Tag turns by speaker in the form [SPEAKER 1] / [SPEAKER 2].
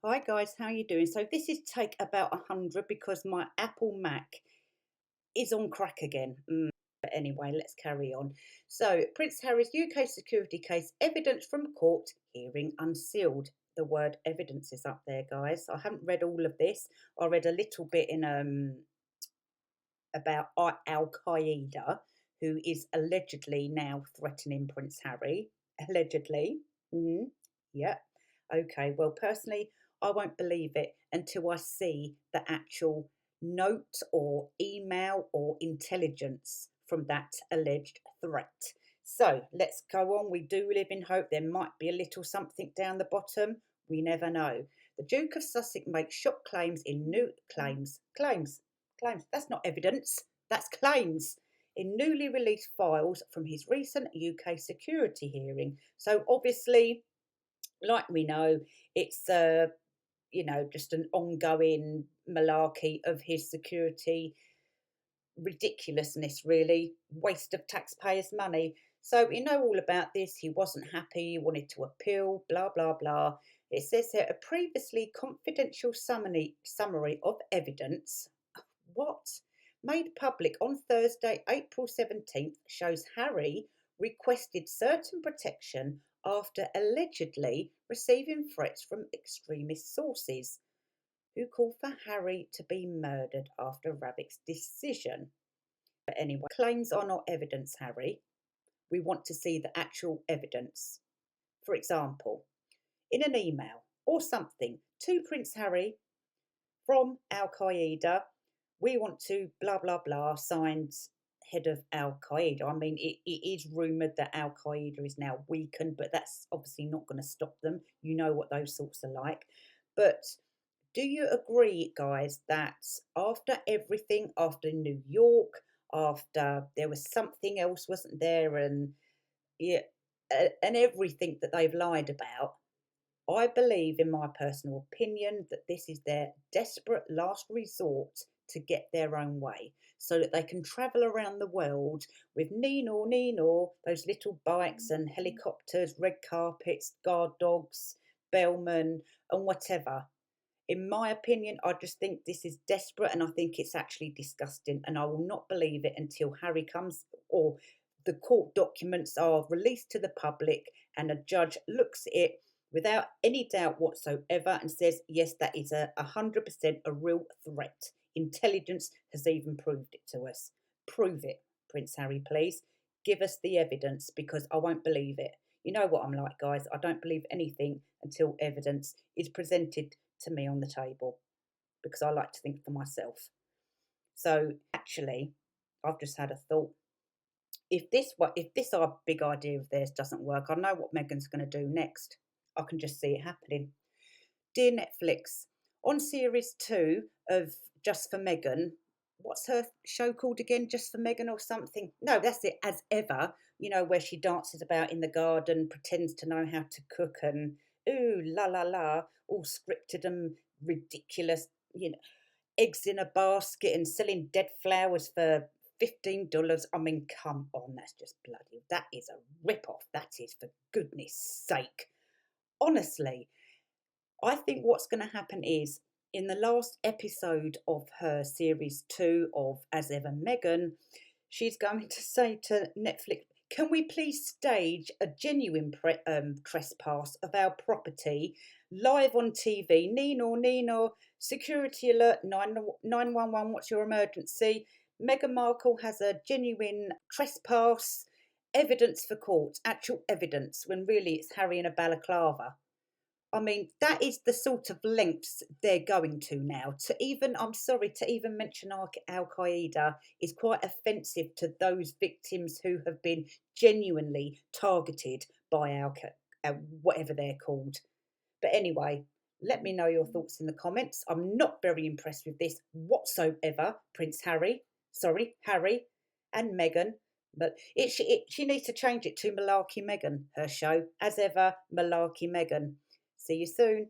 [SPEAKER 1] Hi guys, how you doing? So this is take about 100 because my Apple Mac is on crack again. But anyway, let's carry on. So Prince Harry's UK security case, evidence from court, hearing unsealed. The word evidence is up there, guys. I haven't read all of this. I read a little bit in about Al Qaeda, who is allegedly now threatening Prince Harry. Allegedly. Mm, yeah. Okay. Well, personally, I won't believe it until I see the actual note or email or intelligence from that alleged threat. So let's go on. We do live in hope. There might be a little something down the bottom. We never know. The Duke of Sussex makes shock claims in new claims. That's not evidence, that's claims in newly released files from his recent UK security hearing. So obviously, like we know, it's just an ongoing malarkey of his security ridiculousness, really, waste of taxpayers' money. So we know all about this. He wasn't happy, he wanted to appeal, blah blah blah. It says here a previously confidential summary of evidence. What? Made public on Thursday, April 17th, shows Harry requested certain protection after allegedly receiving threats from extremist sources who called for Harry to be murdered after Rabbit's decision. But anyway, claims are not evidence, Harry. We want to see the actual evidence. For example, in an email or something to Prince Harry from Al Qaeda, we want to blah blah blah, signed head of Al Qaeda. I mean, it is rumoured that Al Qaeda is now weakened, but that's obviously not going to stop them. You know what those sorts are like. But do you agree, guys, that after everything, after New York, after there was something else, wasn't there, and yeah, and everything that they've lied about, I believe, in my personal opinion, that this is their desperate last resort to get their own way so that they can travel around the world with Nino, those little bikes and helicopters, red carpets, guard dogs, bellmen, and whatever. In my opinion, I just think this is desperate and I think it's actually disgusting. And I will not believe it until Harry comes or the court documents are released to the public and a judge looks at it without any doubt whatsoever and says, yes, that is 100% a real threat. Intelligence has even proved it to us. Prove it, Prince Harry, please. Give us the evidence because I won't believe it. You know what I'm like, guys. I don't believe anything until evidence is presented to me on the table because I like to think for myself. So actually, I've just had a thought. If this our big idea of theirs doesn't work, I know what Meghan's going to do next. I can just see it happening. Dear Netflix, on series 2 of Just for Meghan, what's her show called again? Just for Meghan or something? No, that's it. As Ever, where she dances about in the garden, pretends to know how to cook, and ooh la la la, all scripted and ridiculous. Eggs in a basket and selling dead flowers for $15. I mean, come on, that's just bloody. That is a rip-off. That is, for goodness sake. Honestly, I think what's going to happen is in the last episode of her series 2 of As Ever Meghan, she's going to say to Netflix, can we please stage a genuine trespass of our property live on TV? Nino, security alert, 911, what's your emergency? Meghan Markle has a genuine trespass, evidence for court, actual evidence, when really it's Harry in a balaclava. I mean, that is the sort of lengths they're going to now. I'm sorry, to even mention Al Qaeda is quite offensive to those victims who have been genuinely targeted by whatever they're called. But anyway, let me know your thoughts in the comments. I'm not very impressed with this whatsoever, Harry and Meghan. But she needs to change it to Malarkey Meghan, her show. As Ever, Malarkey Meghan. See you soon.